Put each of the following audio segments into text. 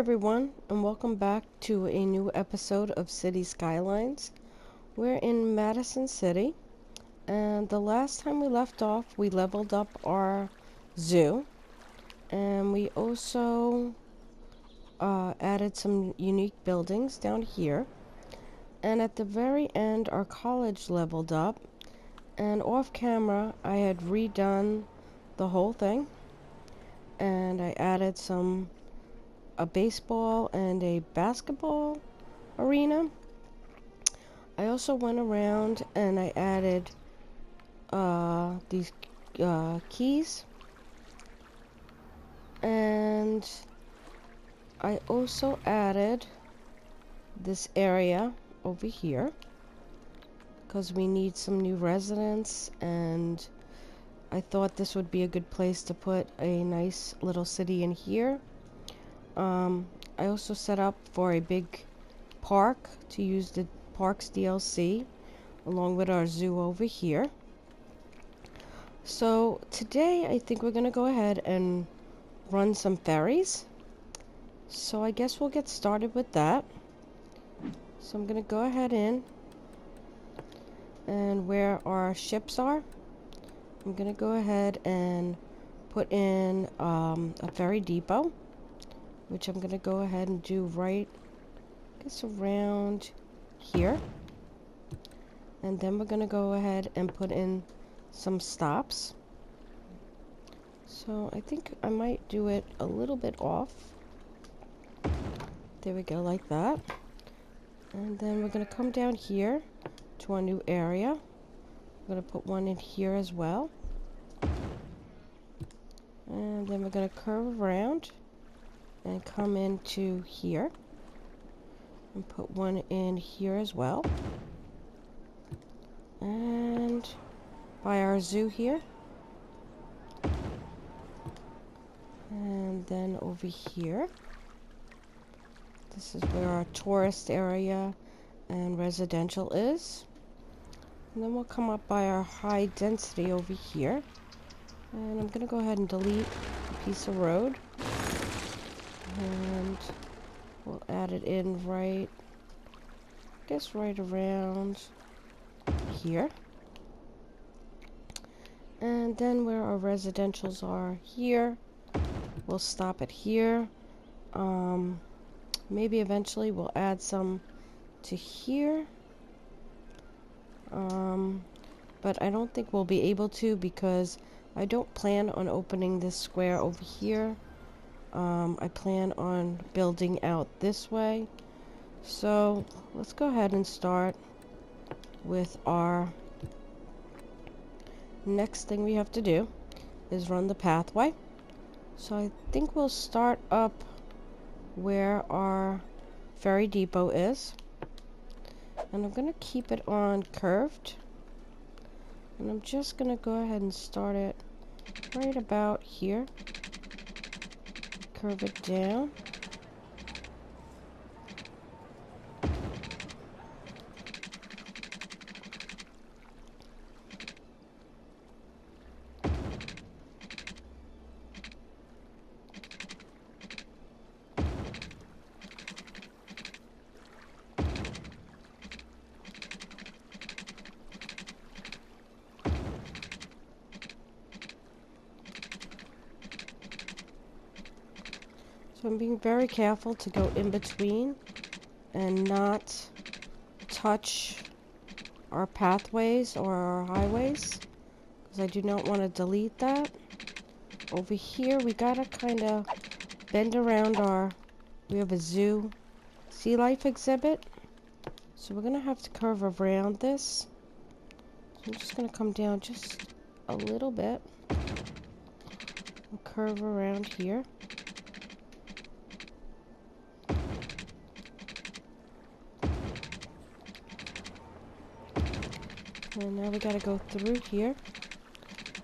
everyone, and welcome back to a new episode of City Skylines. We're in Madison City, and the last time we left off, we leveled up our zoo, and we also added some unique buildings down here. And at the very end, our college leveled up, and off camera, I had redone the whole thing, and I added a baseball and a basketball arena. I also went around and I added these keys, and I also added this area over here because we need some new residents, and I thought this would be a good place to put a nice little city in here. I also set up for a big park to use the park's DLC along with our zoo over here. So today I think we're gonna go ahead and run some ferries. So I guess we'll get started with that. So I'm gonna go ahead and where our ships are, I'm gonna go ahead and put in a ferry depot, which I'm gonna go ahead and do right, I guess around here. And then we're gonna go ahead and put in some stops. So I think I might do it a little bit off. There we go, like that. And then we're gonna come down here to our new area. I'm gonna put one in here as well. And then we're gonna curve around and come into here and put one in here as well, and by our zoo here, and then over here, this is where our tourist area and residential is, and then we'll come up by our high density over here, and I'm gonna go ahead and delete a piece of road, and we'll add it in right, I guess right around here. And then where our residentials are here, we'll stop it here. Maybe eventually we'll add some to here. But I don't think we'll be able to because I don't plan on opening this square over here. I plan on building out this way. So let's go ahead and start with our next thing we have to do is run the pathway. So I think we'll start up where our ferry depot is, and I'm gonna keep it on curved, and I'm just gonna go ahead and start it right about here. Curve it down. So I'm being very careful to go in between and not touch our pathways or our highways, because I do not want to delete that. Over here we gotta kind of bend around we have a zoo sea life exhibit, so we're gonna have to curve around this. So I'm just gonna come down just a little bit and curve around here. And now we gotta go through here.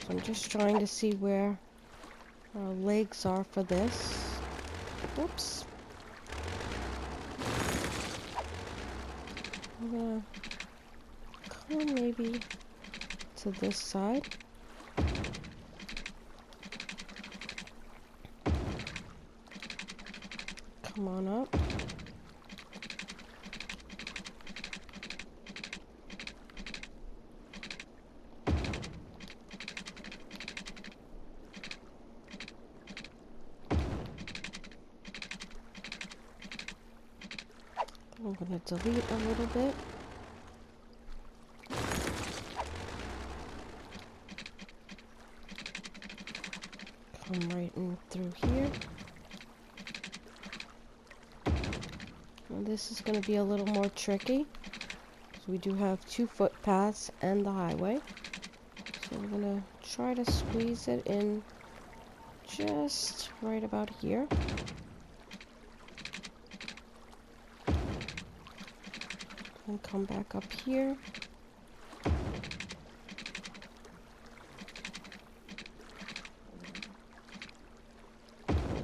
So I'm just trying to see where our legs are for this. Oops. I'm gonna come maybe to this side. Come on up. I'm going to delete a little bit. Come right in through here. And this is going to be a little more tricky, because we do have 2 footpaths and the highway. So we're going to try to squeeze it in just right about here. And come back up here.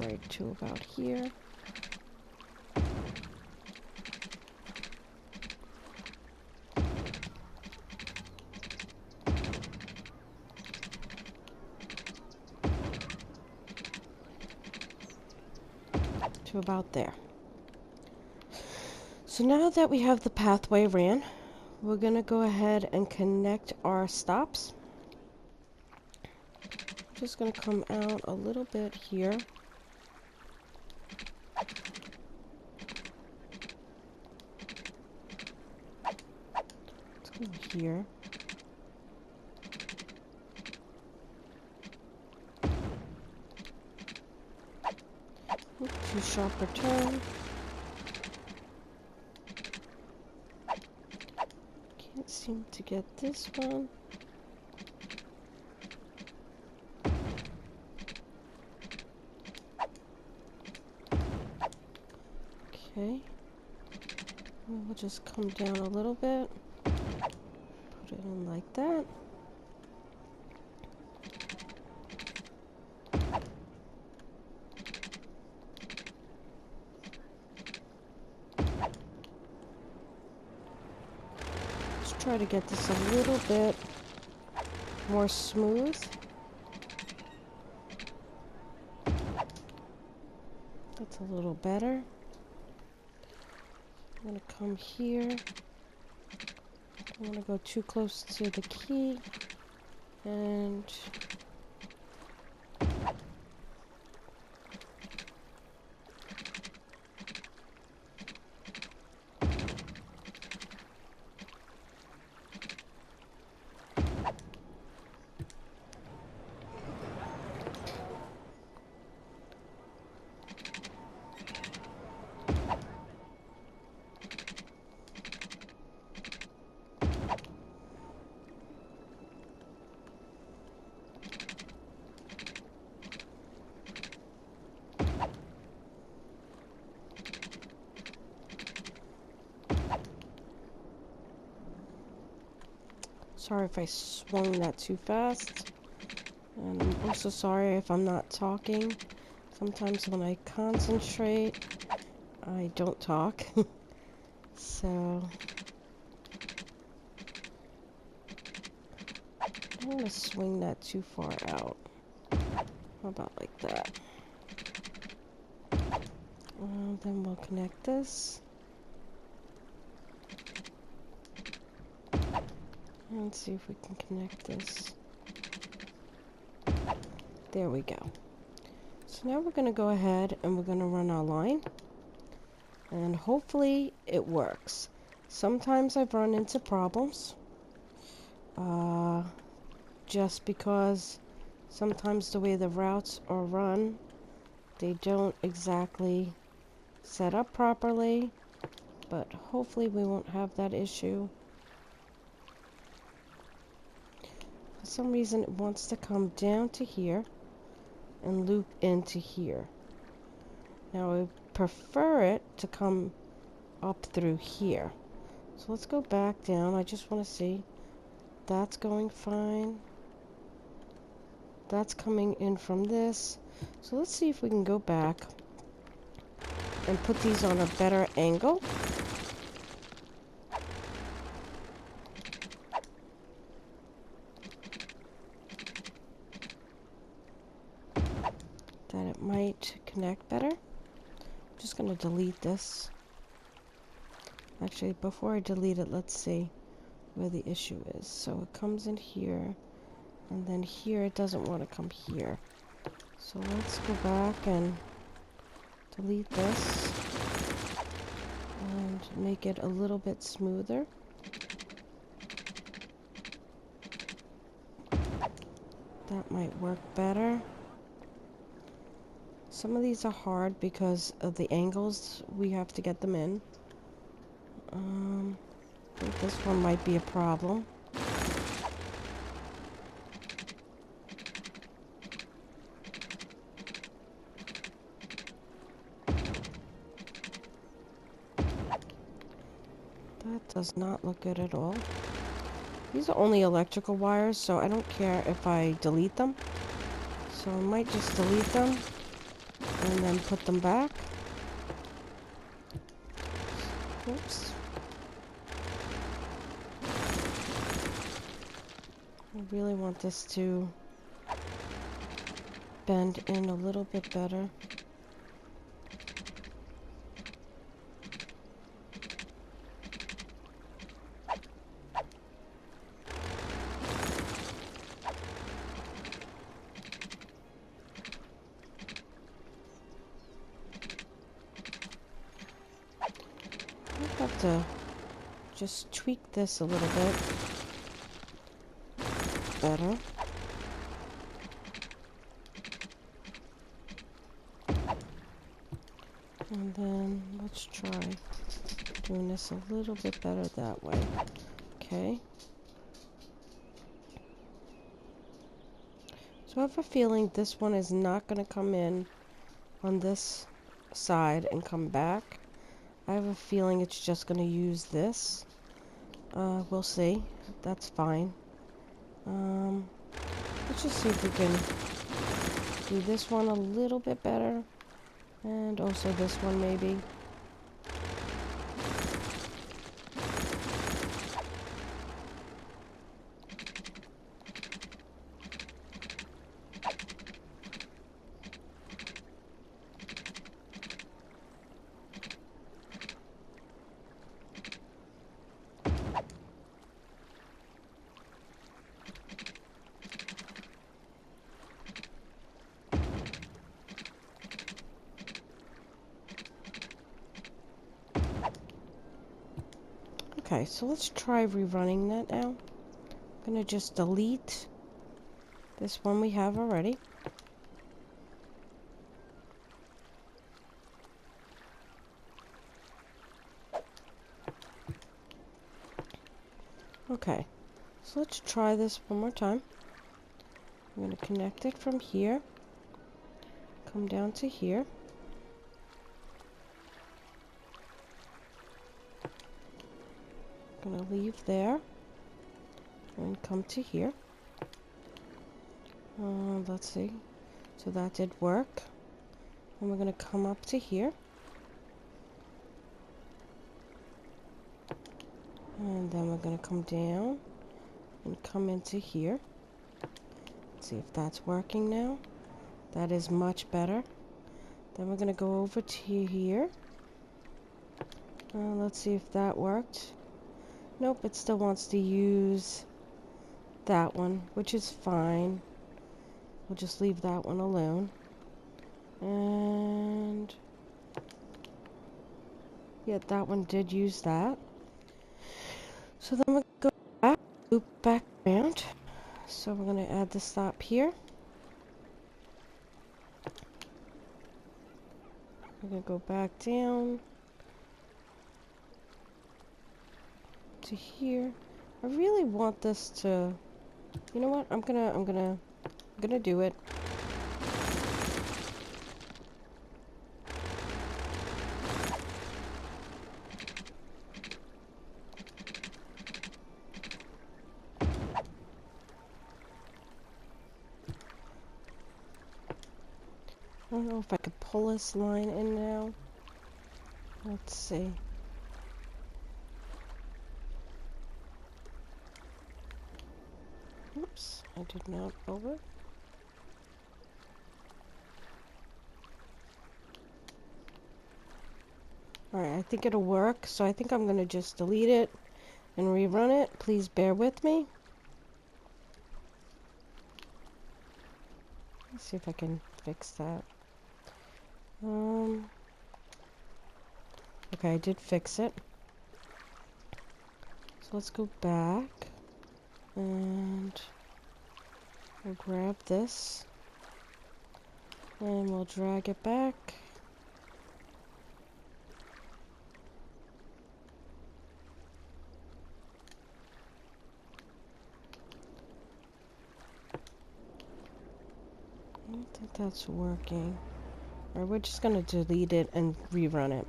Right to about here. To about there. So now that we have the pathway ran, we're going to go ahead and connect our stops. Just going to come out a little bit here. Let's go here. Too sharp a turn. Can't seem to get this one. Okay. We'll just come down a little bit. Put it in like that. Try to get this a little bit more smooth. That's a little better. I'm going to come here. I don't want to go too close to the key. And sorry if I swung that too fast. And I'm also sorry if I'm not talking. Sometimes when I concentrate, I don't talk. So I don't want to swing that too far out. How about like that? Then we'll connect this. Let's see if we can connect this. There we go. So now we're going to go ahead and we're going to run our line. And hopefully it works. Sometimes I've run into problems. Just because sometimes the way the routes are run, they don't exactly set up properly. But hopefully we won't have that issue. For some reason it wants to come down to here and loop into here. Now I prefer it to come up through here. So let's go back down. I just want to see. That's going fine. That's coming in from this. So let's see if we can go back and put these on a better angle. That it might connect better. just gonna delete this. Actually, before I delete it, let's see where the issue is. So it comes in here, and then here it doesn't want to come here. So let's go back and delete this and make it a little bit smoother. That might work better. Some of these are hard because of the angles we have to get them in. I think this one might be a problem. That does not look good at all. These are only electrical wires, so I don't care if I delete them. So I might just delete them and then put them back. Oops. I really want this to bend in a little bit better. I have to just tweak this a little bit better. And then let's try doing this a little bit better that way. Okay. So I have a feeling this one is not going to come in on this side and come back. I have a feeling it's just going to use this. We'll see. That's fine. Let's just see if we can do this one a little bit better. And also this one maybe. Okay, so let's try rerunning that now. I'm gonna just delete this one we have already. Okay, so let's try this one more time. I'm gonna connect it from here, come down to here. Gonna leave there and come to here. Let's see. So that did work. And we're gonna come up to here. And then we're gonna come down and come into here. Let's see if that's working now. That is much better. Then we're gonna go over to here. Let's see if that worked. Nope, it still wants to use that one, which is fine. We'll just leave that one alone. And yeah, that one did use that. So then we'll go back, loop back around. So we're gonna add the stop here. We're gonna go back down to here. I really want this to, you know what? I'm gonna do it. I don't know if I could pull this line in now. Let's see. Oops, I did not over. Alright, I think it'll work, so I think I'm gonna just delete it and rerun it. Please bear with me. Let's see if I can fix that. Okay, I did fix it. So let's go back and we'll grab this and we'll drag it back. I don't think that's working. Or we're just gonna delete it and rerun it.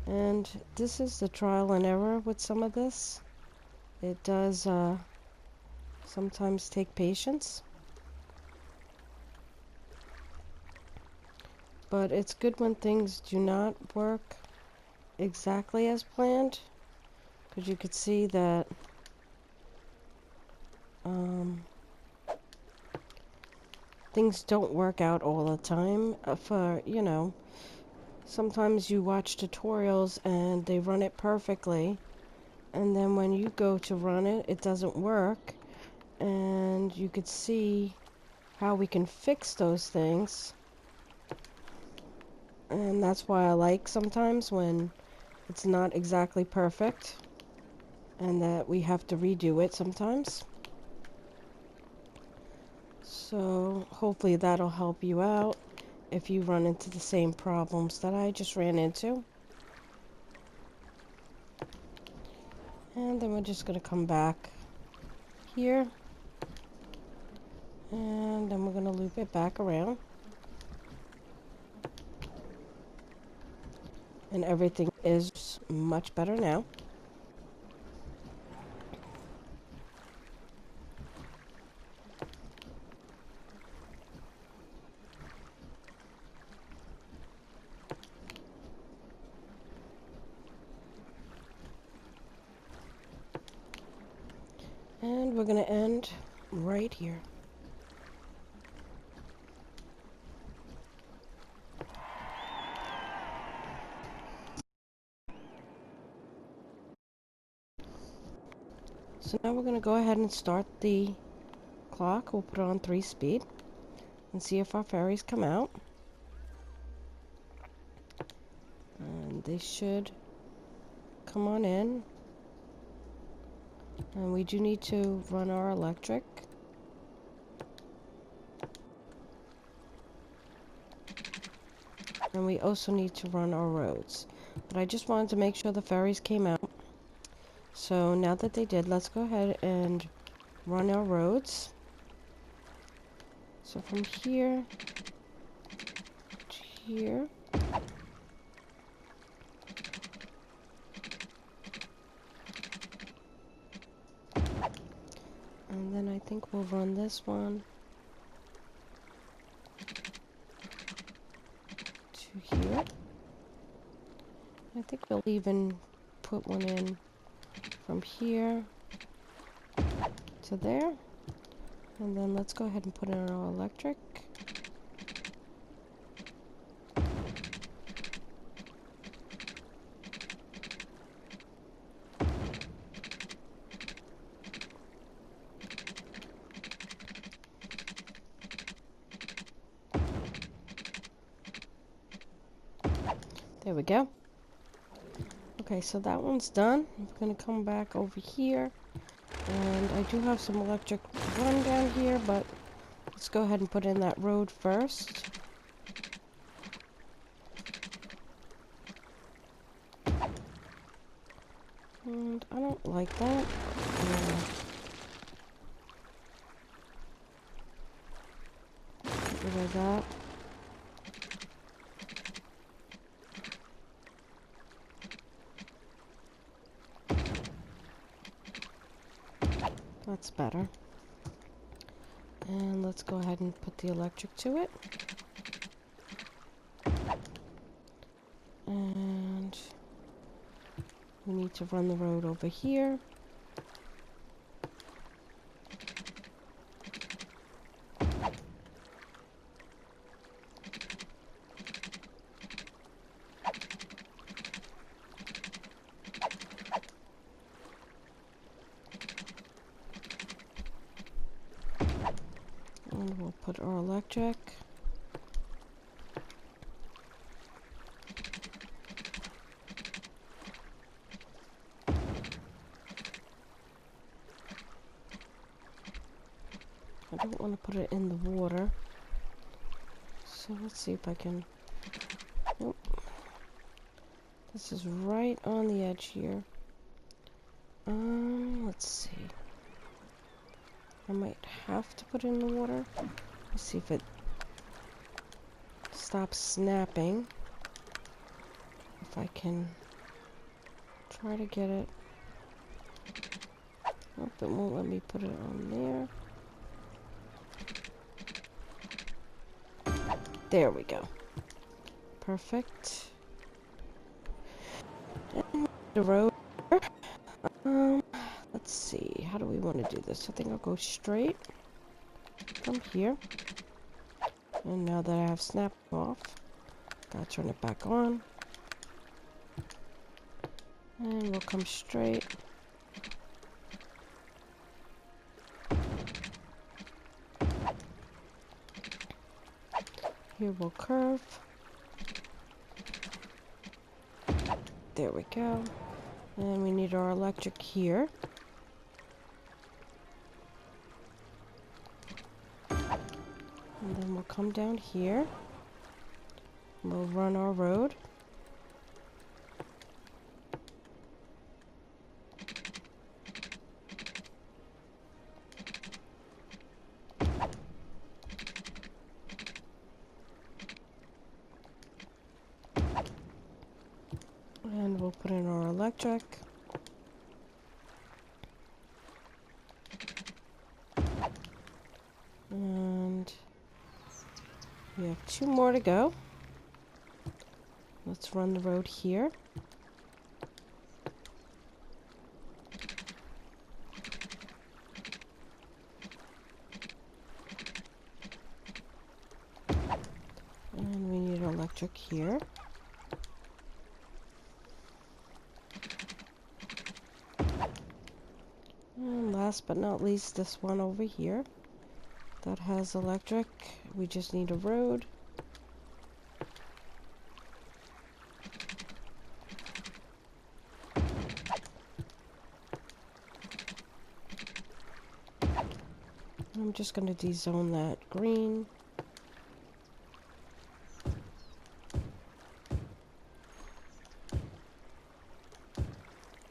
And this is the trial and error with some of this. It does sometimes take patience. But it's good when things do not work exactly as planned. Because you could see that things don't work out all the time. Sometimes you watch tutorials and they run it perfectly. And then when you go to run it, it doesn't work. And you could see how we can fix those things. And that's why I like sometimes when it's not exactly perfect and that we have to redo it sometimes. So hopefully that'll help you out if you run into the same problems that I just ran into. And then we're just going to come back here. And then we're going to loop it back around. And everything is much better now. And we're going to end right here. So now we're going to go ahead and start the clock. We'll put it on 3 speed and see if our ferries come out. And they should come on in. And we do need to run our electric. And we also need to run our roads. But I just wanted to make sure the ferries came out. So now that they did, let's go ahead and run our roads. So from here to here. And then I think we'll run this one to here. I think we'll even put one in from here to there. And then let's go ahead and put in our electric. There we go. Okay, so that one's done. I'm going to come back over here. And I do have some electric run down here, but let's go ahead and put in that road first. And I don't like that. Yeah. Get rid of that. That's better. And let's go ahead and put the electric to it. And we need to run the road over here. And we'll put our electric. I don't want to put it in the water. So let's see if I can... Nope. This is right on the edge here. Let's see. I might have to put it in the water. Let's see if it stops snapping. If I can try to get it. Nope, it won't let me put it on there. There we go. Perfect. And the road. Let's see. How do we want to do this? I think I'll go straight from here. And now that I have snapped off, gotta turn it back on. And we'll come straight. Here we'll curve. There we go. And we need our electric here. And then we'll come down here. We'll run our road. And we'll put in our electric. And we have 2 more to go. Let's run the road here. And we need electric here. And last but not least, this one over here that has electric. We just need a road. I'm just going to dezone that green.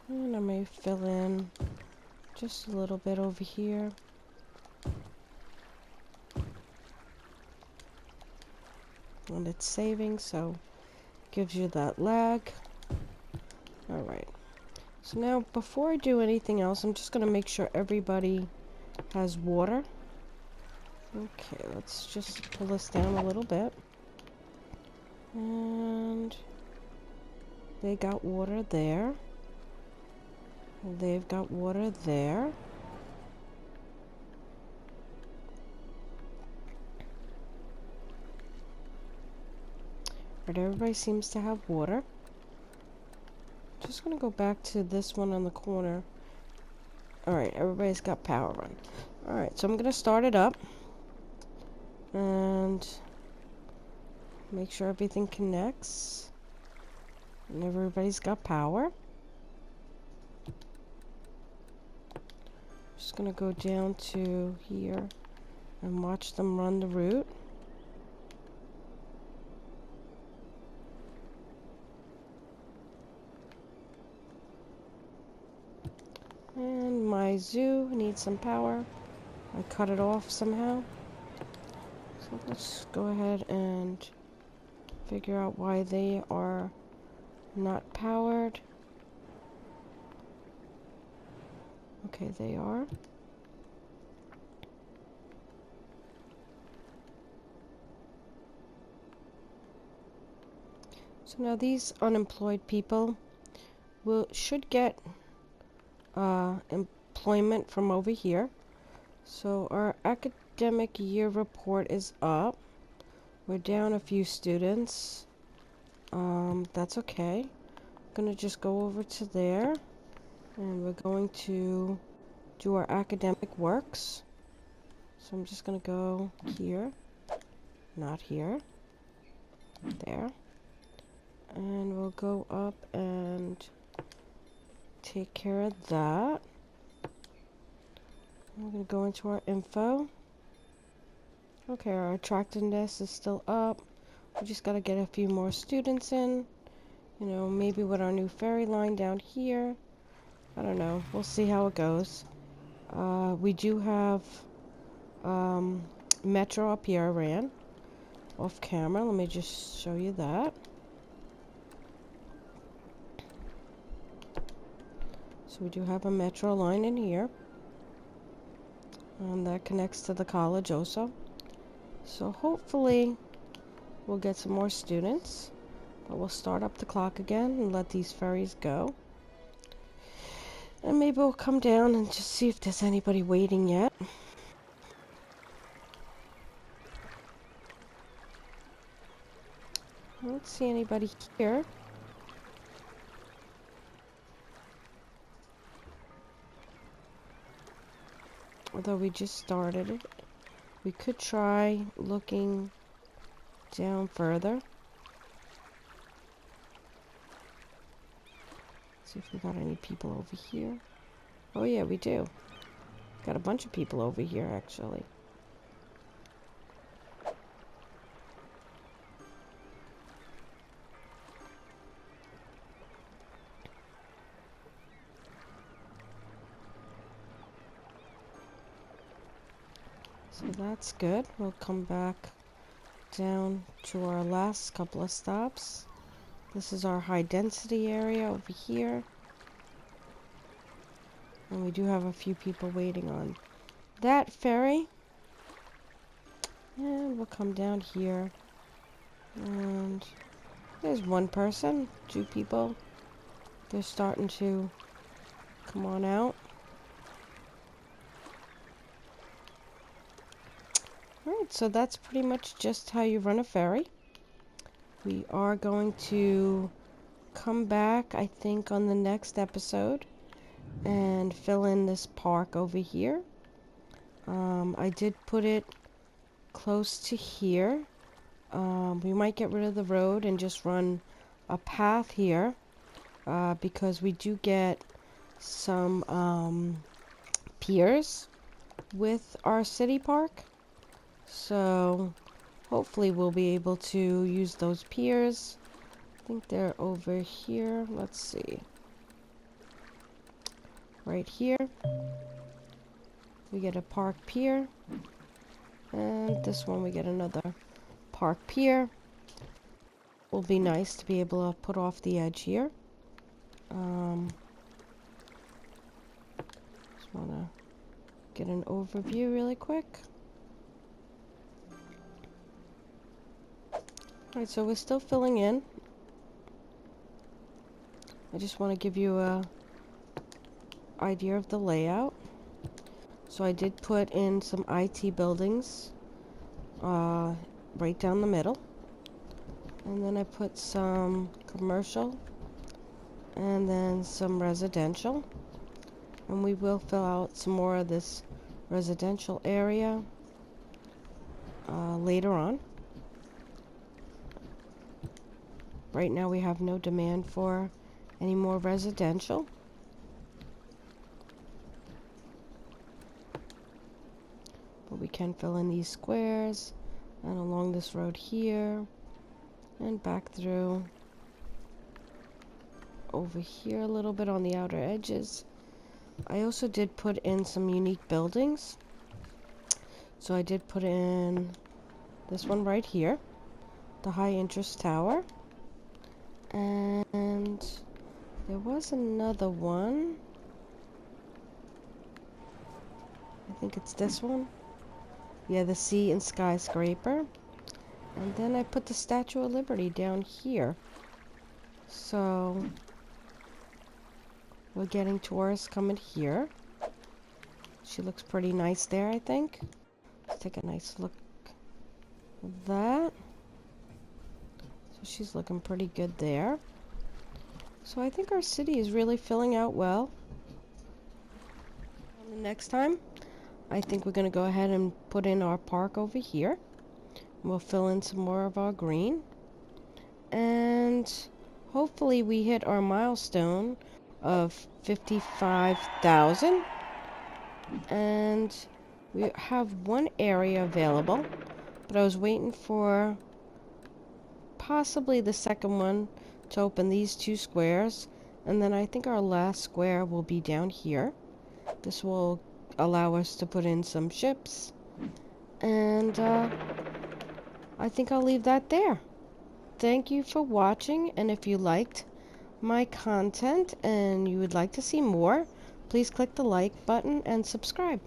And I may fill in just a little bit over here. And it's saving, so gives you that lag. Alright. So now, before I do anything else, I'm just going to make sure everybody has water. Okay, let's just pull this down a little bit. And they got water there. They've got water there. But everybody seems to have water. Just gonna go back to this one on the corner. Alright, everybody's got power run. Alright, so I'm gonna start it up. And make sure everything connects. And everybody's got power. Just gonna go down to here and watch them run the route. And my zoo needs some power. I cut it off somehow. So let's go ahead and figure out why they are not powered. Okay, they are. So now these unemployed people should get employment from over here. So our academic year report is up. We're down a few students. That's okay. I'm gonna just go over to there, and we're going to do our academic works. So I'm just gonna go here, not here, there. And we'll go up and take care of that. We're gonna go into our info. Okay, our attractiveness is still up. We just gotta get a few more students in. You know, maybe with our new ferry line down here. I don't know. We'll see how it goes. We do have metro up here. I ran off camera. Let me just show you that. So we do have a metro line in here. And that connects to the college also. So hopefully we'll get some more students. But we'll start up the clock again and let these ferries go. And maybe we'll come down and just see if there's anybody waiting yet. I don't see anybody here. Although we just started it. We could try looking down further. See if we got any people over here. Oh yeah, we do. Got a bunch of people over here actually. So that's good. We'll come back down to our last couple of stops. This is our high density area over here. And we do have a few people waiting on that ferry. And we'll come down here. And there's one person, 2 people. They're starting to come on out. Alright, so that's pretty much just how you run a ferry. We are going to come back, I think, on the next episode and fill in this park over here. I did put it close to here. We might get rid of the road and just run a path here because we do get some piers with our city park. So hopefully we'll be able to use those piers. I think they're over here. Let's see. Right here. We get a park pier. And this one we get another park pier. Will be nice to be able to put off the edge here. Just want to get an overview really quick. Alright, so we're still filling in. I just want to give you a idea of the layout. So I did put in some IT buildings right down the middle. And then I put some commercial and then some residential. And we will fill out some more of this residential area later on. Right now we have no demand for any more residential. But we can fill in these squares and along this road here and back through over here a little bit on the outer edges. I also did put in some unique buildings. So I did put in this one right here, the high interest tower. And there was another one. I think it's this one. Yeah, the sea and skyscraper. And then I put the Statue of Liberty down here. So we're getting tourists coming here. She looks pretty nice there, I think. Let's take a nice look at that. So she's looking pretty good there. So I think our city is really filling out well. The next time, I think we're going to go ahead and put in our park over here. We'll fill in some more of our green. And hopefully we hit our milestone of 55,000. And we have one area available, but I was waiting for possibly the second one to open these two squares, and then I think our last square will be down here. This will allow us to put in some ships, and I think I'll leave that there. Thank you for watching, and if you liked my content and you would like to see more, please click the like button and subscribe.